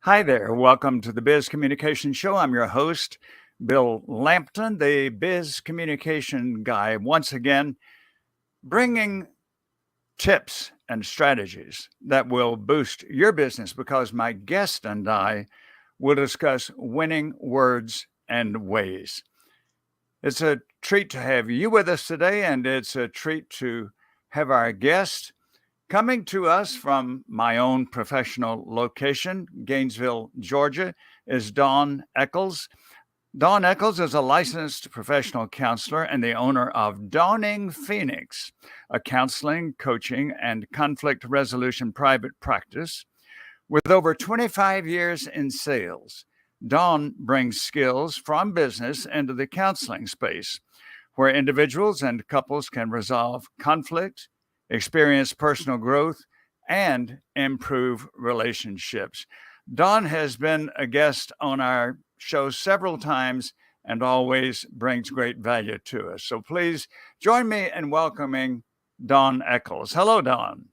Hi there. Welcome to the Biz Communication Show. I'm your host, Bill Lampton, the Biz Communication Guy, once again bringing tips and strategies that will boost your business because my guest and I will discuss winning words and ways. It's a treat to have you with us today, and it's a treat to have our guest coming to us from my own professional location, Gainesville, Georgia, is Dawn Echols. Dawn Echols is a licensed professional counselor and the owner of Dawning Phoenix, a counseling, coaching, and conflict resolution private practice. With over 25 years in sales, Dawn brings skills from business into the counseling space, where individuals and couples can resolve conflict, experience personal growth, and improve relationships. Dawn has been a guest on our show several times and always brings great value to us. So please join me in welcoming Dawn Echols. Hello, Dawn.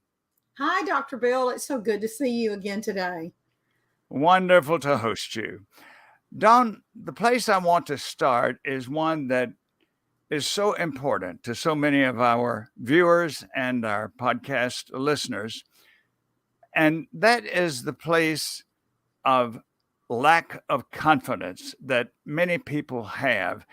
Hi, Dr. Bill. It's so good to see you again today. Wonderful to host you. Dawn, the place I want to start is one that is so important to so many of our viewers and our podcast listeners. And that is the place of lack of confidence that many people have.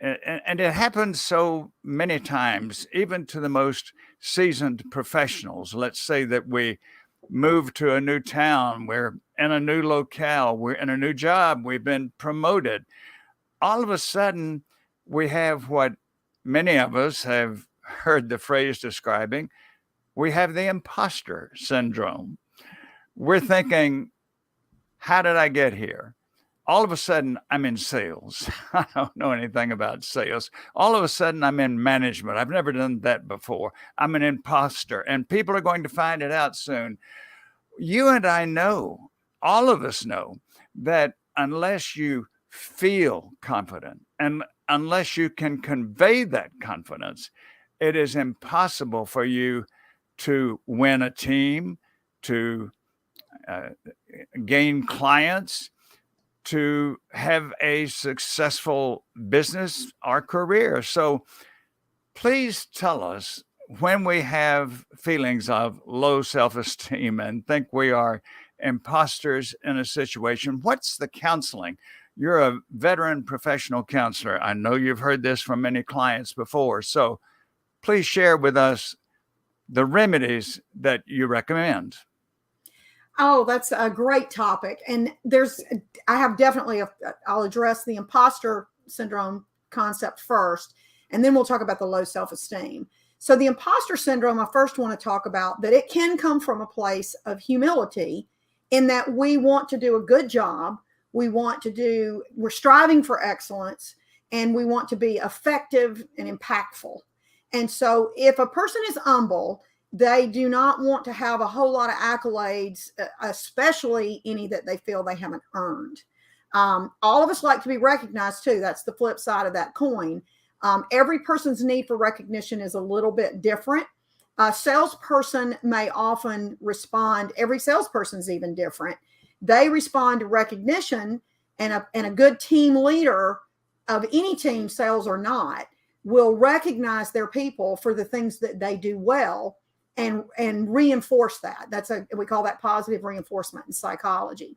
And it happens so many times, even to the most seasoned professionals. Let's say that we move to a new town, we're in a new locale, we're in a new job, we've been promoted. All of a sudden, we have what many of us have heard the phrase describing. We have the imposter syndrome. We're thinking, how did I get here? All of a sudden, I'm in sales. I don't know anything about sales. All of a sudden, I'm in management. I've never done that before. I'm an imposter, and people are going to find it out soon. You and I know, all of us know, that unless you feel confident and unless you can convey that confidence, it is impossible for you to win a team, to uh, gain clients, to have a successful business or career. So please tell us when we have feelings of low self esteem and think we are imposters in a situation, what's the counseling? You're a veteran professional counselor. I know you've heard this from many clients before. So please share with us the remedies that you recommend. Oh, that's a great topic. And I have definitely, I'll address the imposter syndrome concept first, and then we'll talk about the low self esteem. So, the imposter syndrome, I first want to talk about that it can come from a place of humility in that we want to do a good job. We're striving for excellence, and we want to be effective and impactful. And so, if a person is humble, they do not want to have a whole lot of accolades, especially any that they feel they haven't earned. All of us like to be recognized too. That's the flip side of that coin. Every person's need for recognition is a little bit different. A salesperson may often respond, every salesperson's even different. They respond to recognition, and a good team leader of any team, sales or not, will recognize their people for the things that they do well and reinforce that. We call that positive reinforcement in psychology.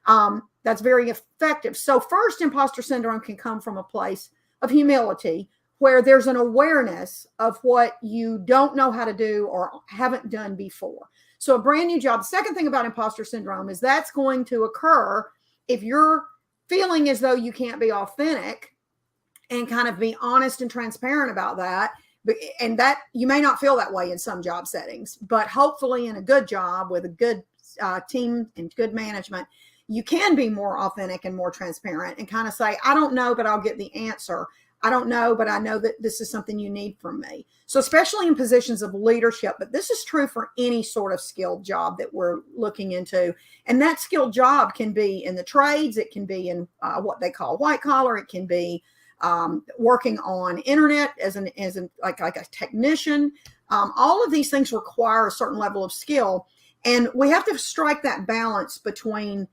That's very effective. So first, imposter syndrome can come from a place of humility where there's an awareness of what you don't know how to do or haven't done before. So a brand new job. The second thing about imposter syndrome is that's going to occur if you're feeling as though you can't be authentic and kind of be honest and transparent about that. And that you may not feel that way in some job settings, but hopefully in a good job with a good team and good management, you can be more authentic and more transparent and kind of say, I don't know, but I'll get the answer. I don't know, but I know that this is something you need from me. So especially in positions of leadership, but this is true for any sort of skilled job that we're looking into. And that skilled job can be in the trades. It can be in what they call white collar. It can be working on internet as like a technician. All of these things require a certain level of skill, and we have to strike that balance between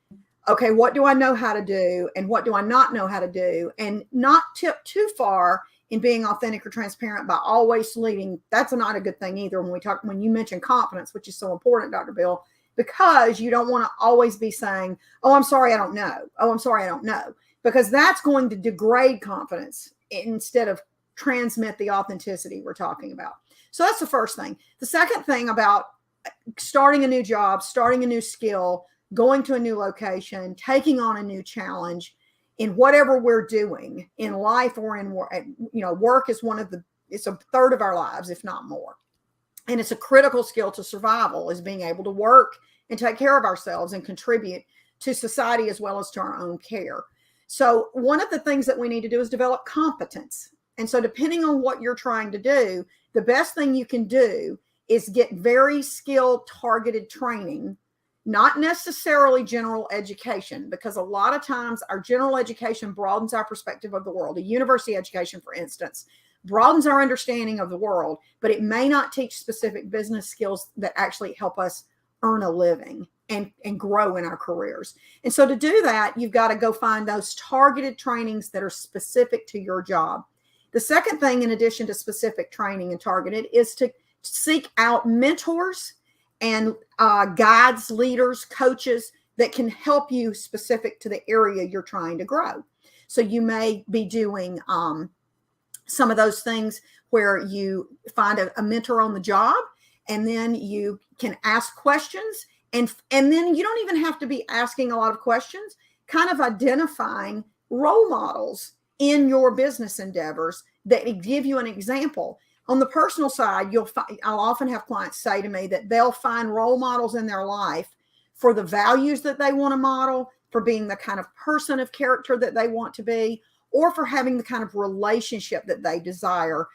Okay, what do I know how to do and what do I not know how to do? And not tip too far in being authentic or transparent by always leading. That's not a good thing either when you mention confidence, which is so important, Dr. Bill, because you don't want to always be saying, oh, I'm sorry, I don't know. Oh, I'm sorry, I don't know. Because that's going to degrade confidence instead of transmit the authenticity we're talking about. So that's the first thing. The second thing about starting a new job, starting a new skill, going to a new location, taking on a new challenge in whatever we're doing in life or in work. Work is it's a third of our lives, if not more. And it's a critical skill to survival, is being able to work and take care of ourselves and contribute to society as well as to our own care. So one of the things that we need to do is develop competence. And so depending on what you're trying to do, the best thing you can do is get very skilled, targeted training, not necessarily general education, because a lot of times our general education broadens our perspective of the world. A university education, for instance, broadens our understanding of the world, but it may not teach specific business skills that actually help us earn a living and grow in our careers. And so to do that, you've got to go find those targeted trainings that are specific to your job. The second thing, in addition to specific training and targeted, is to seek out mentors and guides, leaders, coaches that can help you specific to the area you're trying to grow. So you may be doing some of those things where you find a mentor on the job, and then you can ask questions, and then you don't even have to be asking a lot of questions, kind of identifying role models in your business endeavors that give you an example. On the personal side, I'll often have clients say to me that they'll find role models in their life for the values that they want to model, for being the kind of person of character that they want to be, or for having the kind of relationship that they desire,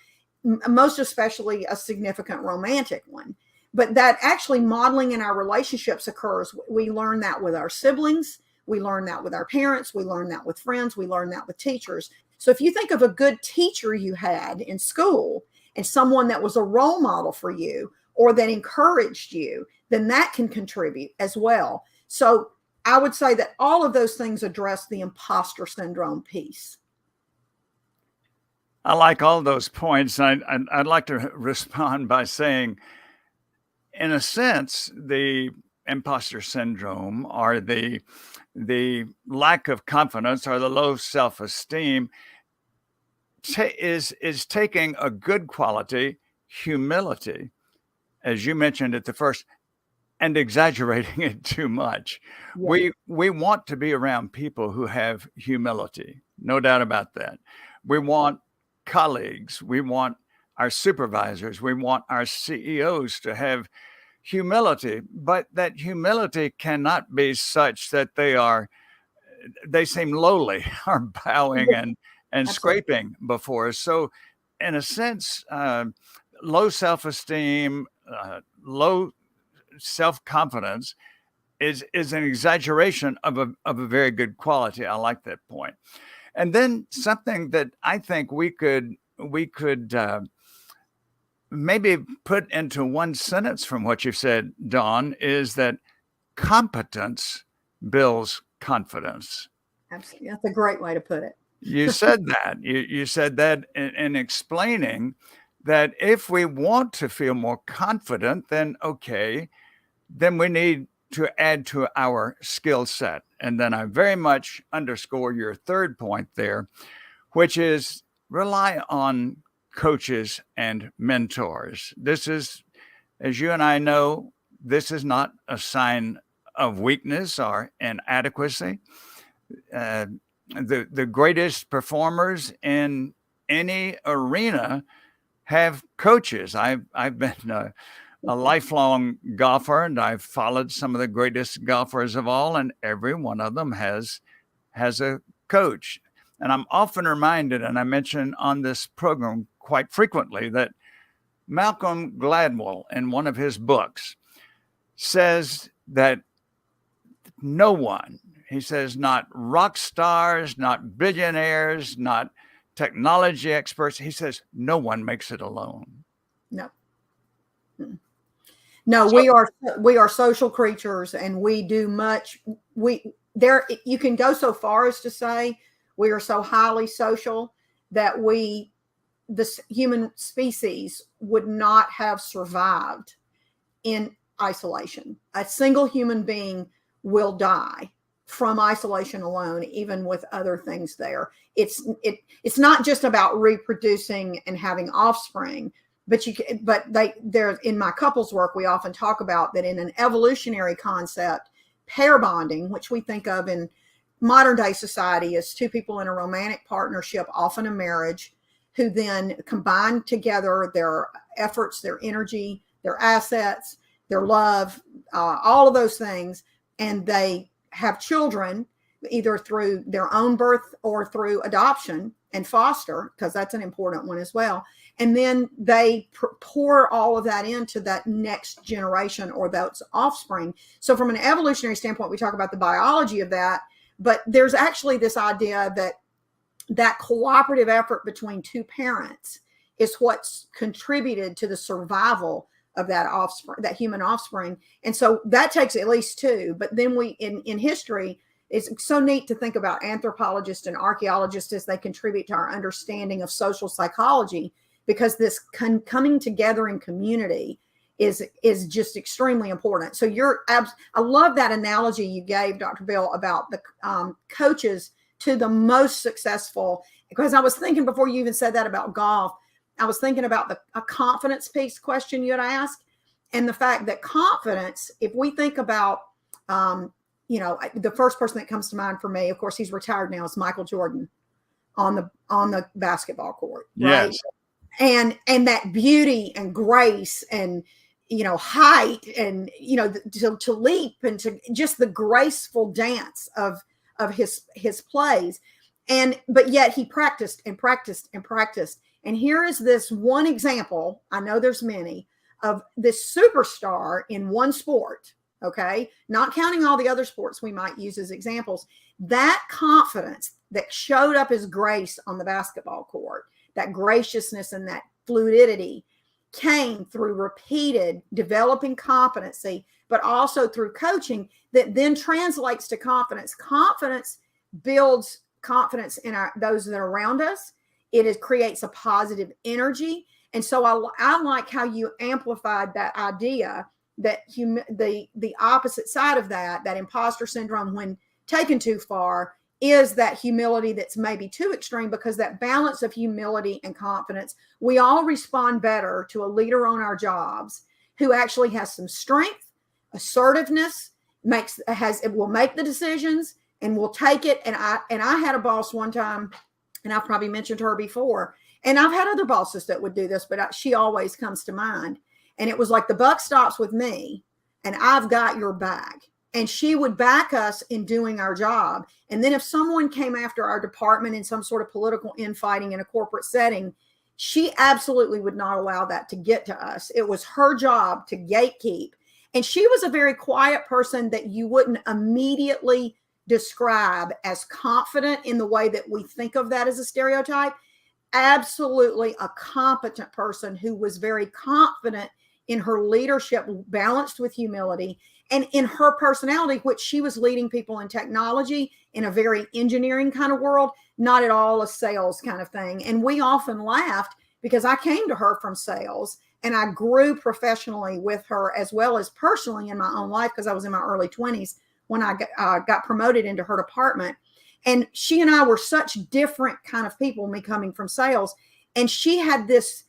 most especially a significant romantic one. But that actually modeling in our relationships occurs. We learn that with our siblings. We learn that with our parents. We learn that with friends. We learn that with teachers. So if you think of a good teacher you had in school and someone that was a role model for you or that encouraged you, then that can contribute as well. So I would say that all of those things address the imposter syndrome piece. I like all those points. I'd like to respond by saying, in a sense, the imposter syndrome or the lack of confidence or the low self-esteem is taking a good quality, humility, as you mentioned at the first, and exaggerating it too much. Yeah. We want to be around people who have humility, no doubt about that. We want colleagues, we want our supervisors, we want our CEOs to have humility, but that humility cannot be such that they seem lowly or bowing and Absolutely. scraping before us. So in a sense, low self-esteem, low self-confidence is an exaggeration of a very good quality. I like that point. And then something that I think we could maybe put into one sentence from what you've said, Dawn, is that competence builds confidence. Absolutely. That's a great way to put it. You said that. You said that in explaining that if we want to feel more confident, then okay, then we need to add to our skill set. And then I very much underscore your third point there, which is rely on coaches and mentors. This is, as you and I know, this is not a sign of weakness or inadequacy. The greatest performers in any arena have coaches. I've been a lifelong golfer, and I've followed some of the greatest golfers of all, and every one of them has a coach. And I'm often reminded, and I mention on this program quite frequently, that Malcolm Gladwell, in one of his books, says that no one, he says, not rock stars, not billionaires, not technology experts, he says, no one makes it alone. No. No, So, we are social creatures, and we do much. You can go so far as to say we are so highly social that this human species would not have survived in isolation. A single human being will die from isolation alone, even with other things there. It's not just about reproducing and having offspring, but there in my couples work, we often talk about that in an evolutionary concept, pair bonding, which we think of in modern day society as two people in a romantic partnership, often a marriage, who then combine together their efforts, their energy, their assets, their love, all of those things, and they have children either through their own birth or through adoption and foster, because that's an important one as well. And then they pour all of that into that next generation or those offspring. So from an evolutionary standpoint, we talk about the biology of that, but there's actually this idea that cooperative effort between two parents is what's contributed to the survival of that offspring, that human offspring. And so that takes at least two. But then in history, it's so neat to think about anthropologists and archaeologists as they contribute to our understanding of social psychology, because this coming together in community is just extremely important. So I love that analogy you gave, Dr. Bill, about the coaches to the most successful, because I was thinking before you even said that about golf, I was thinking about a confidence piece question you had asked, and the fact that confidence, if we think about, the first person that comes to mind for me, of course, he's retired now, is Michael Jordan on the basketball court, right? yes. And that beauty and grace and, height and, to leap and to just the graceful dance of his plays. But yet he practiced and practiced and practiced. And here is this one example, I know there's many, of this superstar in one sport, okay? Not counting all the other sports we might use as examples. That confidence that showed up as grace on the basketball court, that graciousness and that fluidity came through repeated developing competency, but also through coaching that then translates to confidence. Confidence builds confidence in those that are around us. It creates a positive energy. And so I like how you amplified that idea that the opposite side of that imposter syndrome, when taken too far, is that humility that's maybe too extreme, because that balance of humility and confidence, we all respond better to a leader on our jobs who actually has some strength, assertiveness, will make the decisions and will take it. And I had a boss one time, and I've probably mentioned her before, and I've had other bosses that would do this, but she always comes to mind. And it was like, the buck stops with me and I've got your back. And she would back us in doing our job. And then if someone came after our department in some sort of political infighting in a corporate setting, she absolutely would not allow that to get to us. It was her job to gatekeep. And she was a very quiet person that you wouldn't immediately describe as confident in the way that we think of that as a stereotype. Absolutely a competent person who was very confident in her leadership, balanced with humility, and in her personality, which she was leading people in technology in a very engineering kind of world, not at all a sales kind of thing. And we often laughed because I came to her from sales, and I grew professionally with her as well as personally in my own life, because I was in my early 20s when I got promoted into her department. And she and I were such different kind of people, me coming from sales. And she had this,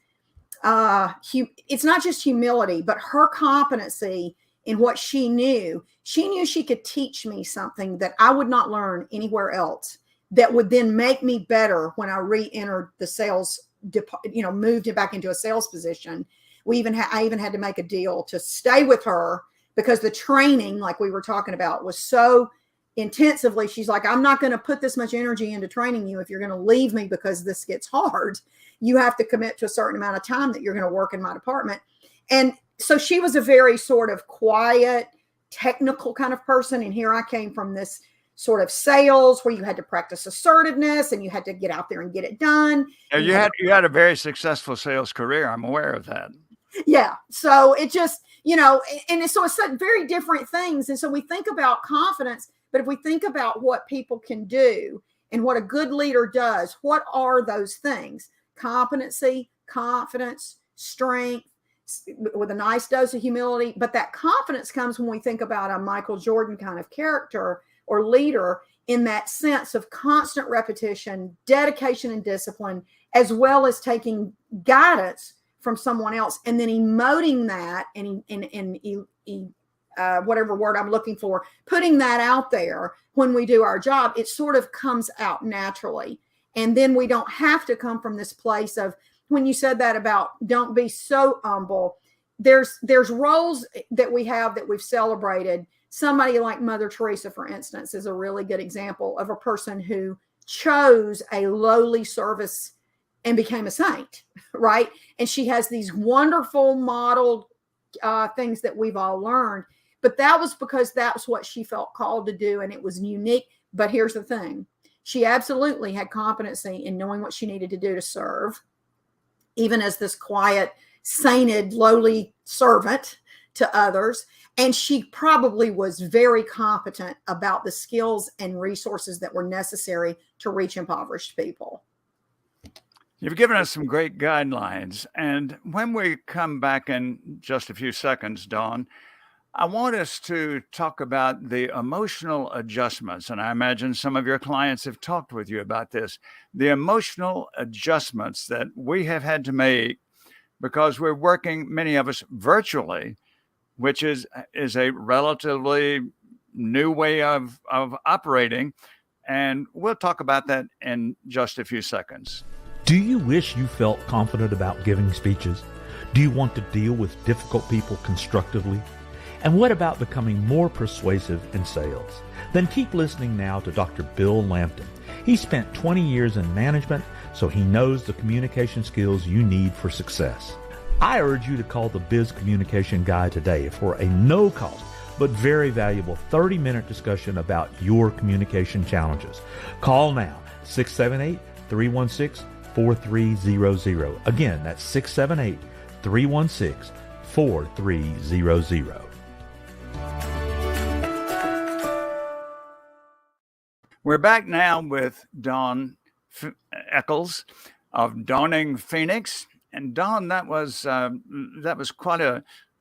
it's not just humility, but her competency in what she knew. She knew she could teach me something that I would not learn anywhere else, that would then make me better when I re-entered the sales, moved it back into a sales position. I even had to make a deal to stay with her, because the training, like we were talking about, was so intensively. She's like, I'm not going to put this much energy into training you if you're going to leave me because this gets hard. You have to commit to a certain amount of time that you're going to work in my department. And so she was a very sort of quiet, technical kind of person. And here I came from this sort of sales where you had to practice assertiveness and you had to get out there and get it done. You had a very successful sales career. I'm aware of that. Yeah. So it just, so it's very different things. And so we think about confidence, but if we think about what people can do and what a good leader does, what are those things? Competency, confidence, strength, with a nice dose of humility. But that confidence comes when we think about a Michael Jordan kind of character or leader, in that sense of constant repetition, dedication, and discipline, as well as taking guidance from someone else and then emoting that and whatever word I'm looking for, putting that out there when we do our job. It sort of comes out naturally. And then we don't have to come from this place of, when you said that about don't be so humble, there's roles that we have that we've celebrated. Somebody like Mother Teresa, for instance, is a really good example of a person who chose a lowly service and became a saint, right? And she has these wonderful modeled things that we've all learned. But that was because that's what she felt called to do, and it was unique. But here's the thing. She absolutely had competency in knowing what she needed to do to serve, even as this quiet, sainted, lowly servant to others. And she probably was very competent about the skills and resources that were necessary to reach impoverished people. You've given us some great guidelines. And when we come back in just a few seconds, Dawn, I want us to talk about the emotional adjustments. And I imagine some of your clients have talked with you about this, the emotional adjustments that we have had to make because we're working, many of us, virtually, which is a relatively new way of operating. And we'll talk about that in just a few seconds. Do you wish you felt confident about giving speeches? Do you want to deal with difficult people constructively? And what about becoming more persuasive in sales? Then keep listening now to Dr. Bill Lampton. He spent 20 years in management, so he knows the communication skills you need for success. I urge you to call the Biz Communication Guide today for a no-cost but very valuable 30-minute discussion about your communication challenges. Call now, 678-316-4300. Again, that's 678-316-4300. We're back now with Dawn Echols of Dawning Phoenix. And Dawn, that was quite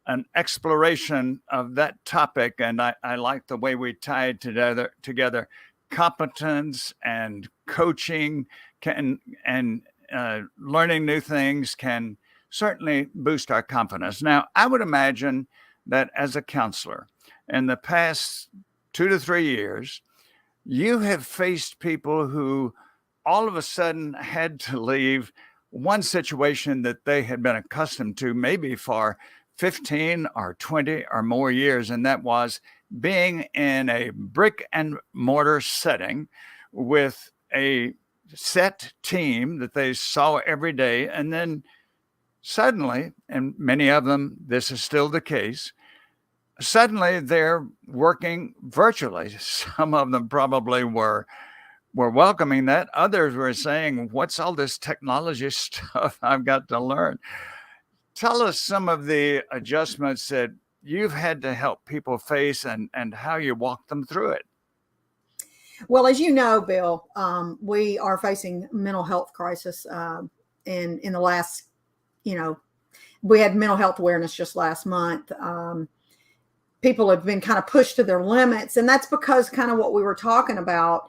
an exploration of that topic. And I like the way we tied together competence and coaching and learning new things can certainly boost our confidence. Now, I would imagine that as a counselor in the past 2 to 3 years, you have faced people who all of a sudden had to leave one situation that they had been accustomed to maybe for 15 or 20 or more years, and that was being in a brick and mortar setting with a set team that they saw every day. And then suddenly, and many of them, this is still the case, suddenly they're working virtually. Some of them probably were welcoming that. Others were saying, what's all this technology stuff I've got to learn? Tell us some of the adjustments that you've had to help people face and how you walk them through it. Well, as you know, Bill, we are facing mental health crisis. In the last, we had mental health awareness just last month. People have been kind of pushed to their limits. And that's because kind of what we were talking about.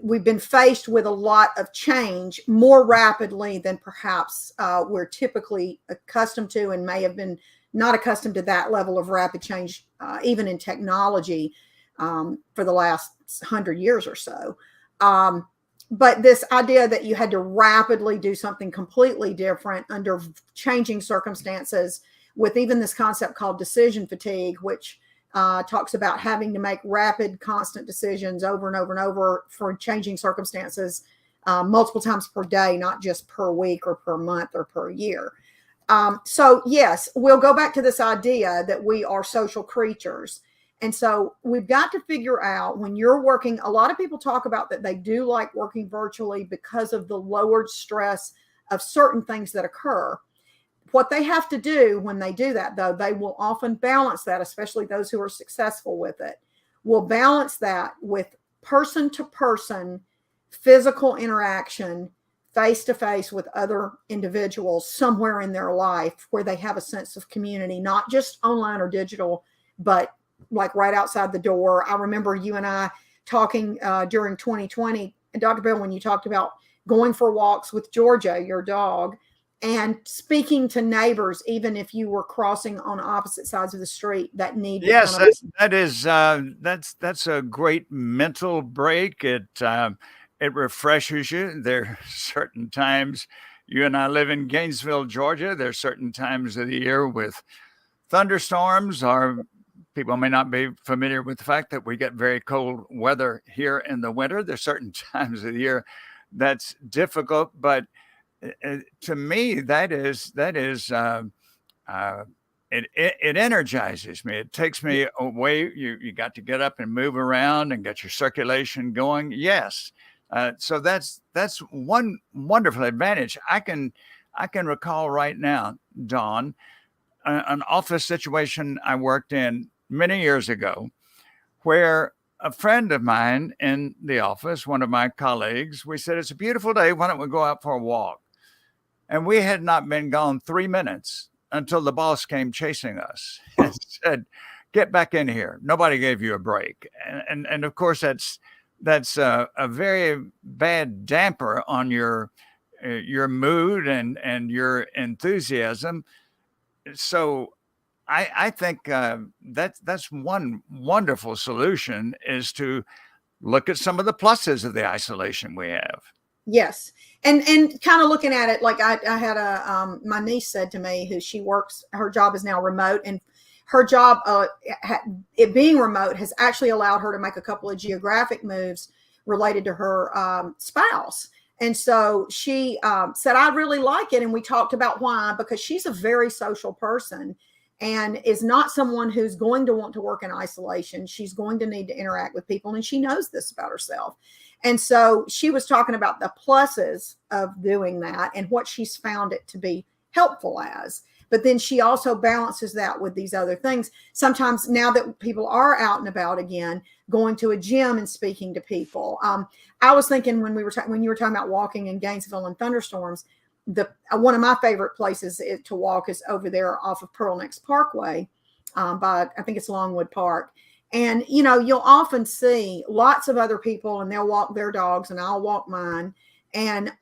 We've been faced with a lot of change more rapidly than perhaps we're typically accustomed to, and may have been not accustomed to that level of rapid change, even in technology, for the last 100 years or so. But this idea that you had to rapidly do something completely different under changing circumstances, with even this concept called decision fatigue, which talks about having to make rapid, constant decisions over and over and over for changing circumstances multiple times per day, not just per week or per month or per year. So yes, we'll go back to this idea that we are social creatures. And so we've got to figure out, when you're working, a lot of people talk about that they do like working virtually because of the lowered stress of certain things that occur. what they have to do when they do that, though, they will often balance that, especially those who are successful with it, will balance that with person to person physical interaction, face to face with other individuals somewhere in their life where they have a sense of community, not just online or digital, but like right outside the door. I remember you and I talking during 2020, and Dr. Bell, when you talked about going for walks with Georgia, your dog, and speaking to neighbors, even if you were crossing on opposite sides of the street, that need to Yes, kind of. that is that's a great mental break. It refreshes you. There are certain times, you and I live in Gainesville, Georgia. There's certain times of the year with thunderstorms, or people may not be familiar with the fact that we get very cold weather here in the winter. There's certain times of the year that's difficult, but to me, it energizes me. It takes me away. You got to get up and move around and get your circulation going. Yes, so that's one wonderful advantage. I can recall right now, Dawn, an office situation I worked in many years ago, where a friend of mine in the office, one of my colleagues, we said, "It's a beautiful day. Why don't we go out for a walk?" And we had not been gone 3 minutes until the boss came chasing us and said, "Get back in here. Nobody gave you a break." And of course, that's a very bad damper on your mood and your enthusiasm. So I think that's one wonderful solution, is to look at some of the pluses of the isolation we have. Yes. And kind of looking at it, like I had my niece said to me, who she works, her job is now remote, and her job, it being remote, has actually allowed her to make a couple of geographic moves related to her spouse. And so she said, "I really like it." And we talked about why, because she's a very social person and is not someone who's going to want to work in isolation. She's going to need to interact with people, and she knows this about herself. And so she was talking about the pluses of doing that and what she's found it to be helpful as. But then she also balances that with these other things. Sometimes, now that people are out and about again, going to a gym and speaking to people. I was thinking when you were talking about walking in Gainesville and thunderstorms, one of my favorite places to walk is over there off of Pearl Necks Parkway, by, I think it's Longwood Park. And, you'll often see lots of other people, and they'll walk their dogs and I'll walk mine. And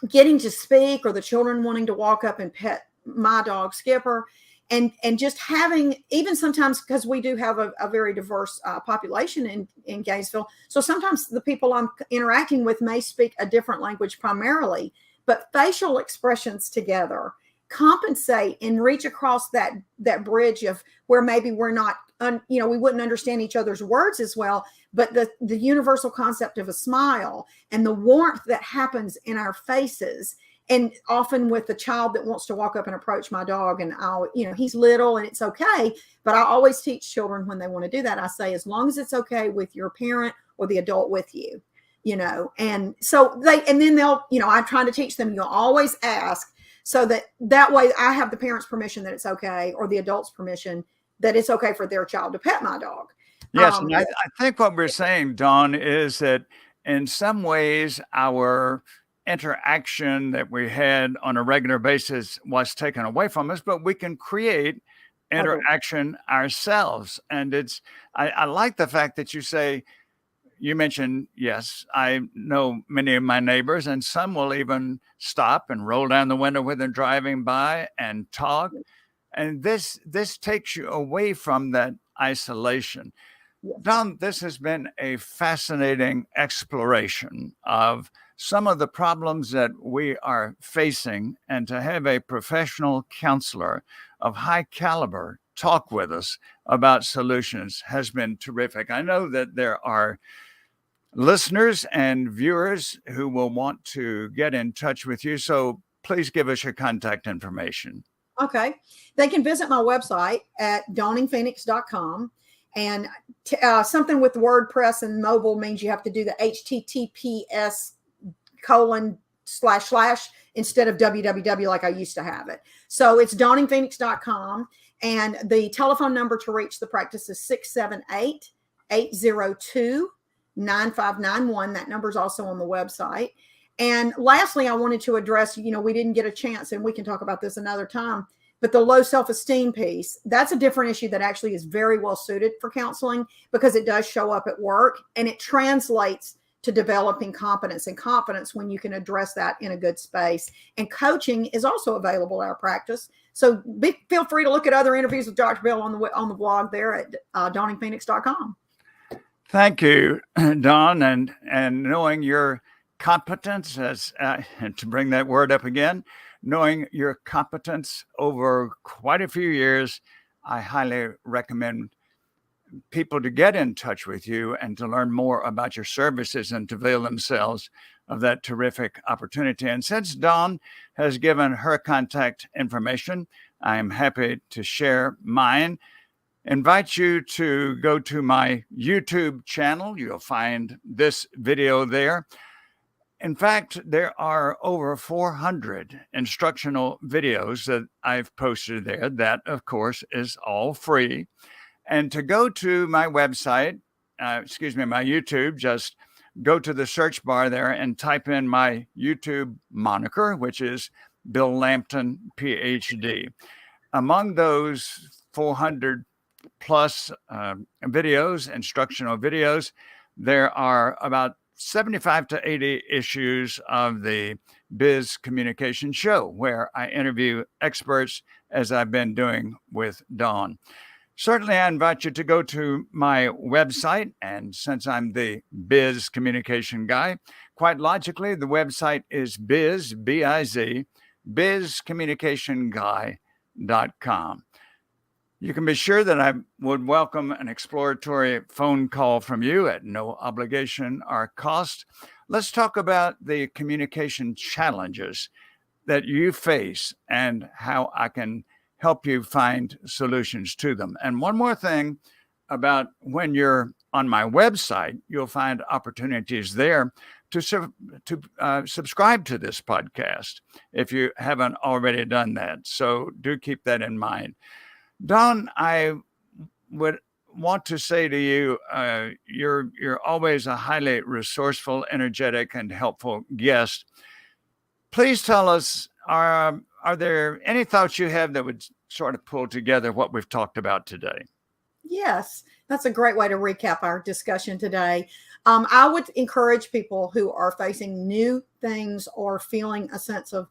getting to speak, or the children wanting to walk up and pet my dog Skipper, and just having, even sometimes, because we do have a very diverse population in Gainesville. So sometimes the people I'm interacting with may speak a different language primarily, but facial expressions together compensate and reach across that bridge of where maybe we're not, we wouldn't understand each other's words as well, but the universal concept of a smile and the warmth that happens in our faces. And often with the child that wants to walk up and approach my dog, and he's little and it's okay, but I always teach children when they want to do that, I say, as long as it's okay with your parent or the adult with you, and so then they'll, I'm trying to teach them, you'll always ask, so that way I have the parent's permission that it's okay, or the adult's permission that it's okay for their child to pet my dog. Yes, and I think what we're saying, Dawn, is that in some ways our interaction that we had on a regular basis was taken away from us, but we can create interaction ourselves. And I like the fact that you mentioned, yes, I know many of my neighbors, and some will even stop and roll down the window when they're driving by and talk. And this takes you away from that isolation. Yes. Dawn, this has been a fascinating exploration of some of the problems that we are facing, and to have a professional counselor of high caliber talk with us about solutions has been terrific. I know that there are listeners and viewers who will want to get in touch with you, so please give us your contact information. Okay. They can visit my website at dawningphoenix.com. And something with WordPress and mobile means you have to do the HTTPS / instead of www like I used to have it. So it's dawningphoenix.com. And the telephone number to reach the practice is 678-802-9591. That number is also on the website. And lastly, I wanted to address, we didn't get a chance, and we can talk about this another time, but the low self-esteem piece, that's a different issue that actually is very well suited for counseling because it does show up at work and it translates to developing competence and confidence when you can address that in a good space. And coaching is also available at our practice. So feel free to look at other interviews with Dr. Bill on the blog there at dawningphoenix.com. Thank you, Dawn. And knowing your competence, to bring that word up again, knowing your competence over quite a few years, I highly recommend people to get in touch with you and to learn more about your services and to avail themselves of that terrific opportunity. And since Dawn has given her contact information, I am happy to share mine. Invite you to go to my YouTube channel. You'll find this video there. In fact, there are over 400 instructional videos that I've posted there. That, of course, is all free. And to go to my website, my YouTube, just go to the search bar there and type in my YouTube moniker, which is Bill Lampton, Ph.D. Among those 400 plus videos, instructional videos, there are about 75 to 80 issues of the Biz Communication Show, where I interview experts as I've been doing with Dawn. Certainly, I invite you to go to my website. And since I'm the Biz Communication guy, quite logically, the website is biz, B-I-Z, bizcommunicationguy.com. You can be sure that I would welcome an exploratory phone call from you at no obligation or cost. Let's talk about the communication challenges that you face and how I can help you find solutions to them. And one more thing about when you're on my website, you'll find opportunities there to subscribe to this podcast if you haven't already done that. So do keep that in mind. Dawn, I would want to say to you, you're always a highly resourceful, energetic, and helpful guest. Please tell us, are there any thoughts you have that would sort of pull together what we've talked about today? Yes, that's a great way to recap our discussion today. I would encourage people who are facing new things or feeling a sense of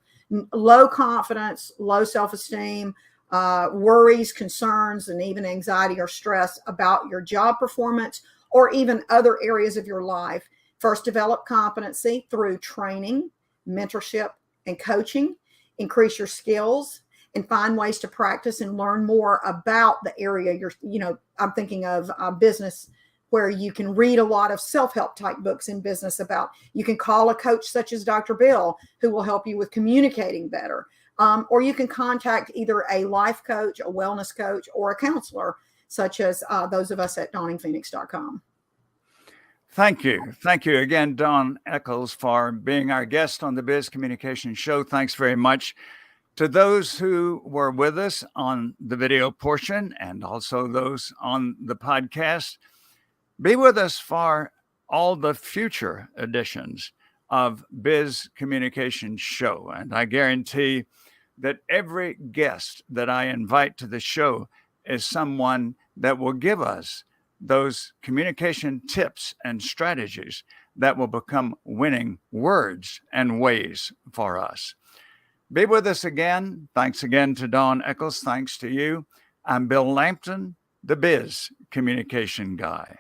low confidence, low self-esteem, worries, concerns, and even anxiety or stress about your job performance or even other areas of your life. First, develop competency through training, mentorship, and coaching. Increase your skills and find ways to practice and learn more about the area I'm thinking of business, where you can read a lot of self-help type books in business about, you can call a coach such as Dr. Bill, who will help you with communicating better. Or you can contact either a life coach, a wellness coach, or a counselor, such as those of us at dawningphoenix.com. Thank you. Thank you again, Dawn Echols, for being our guest on the Biz Communication Show. Thanks very much to those who were with us on the video portion and also those on the podcast. Be with us for all the future editions of Biz Communication Show. And I guarantee that every guest that I invite to the show is someone that will give us those communication tips and strategies that will become winning words and ways for us. Be with us again. Thanks again to Dawn Echols. Thanks to you. I'm Bill Lampton, the Biz Communication Guy.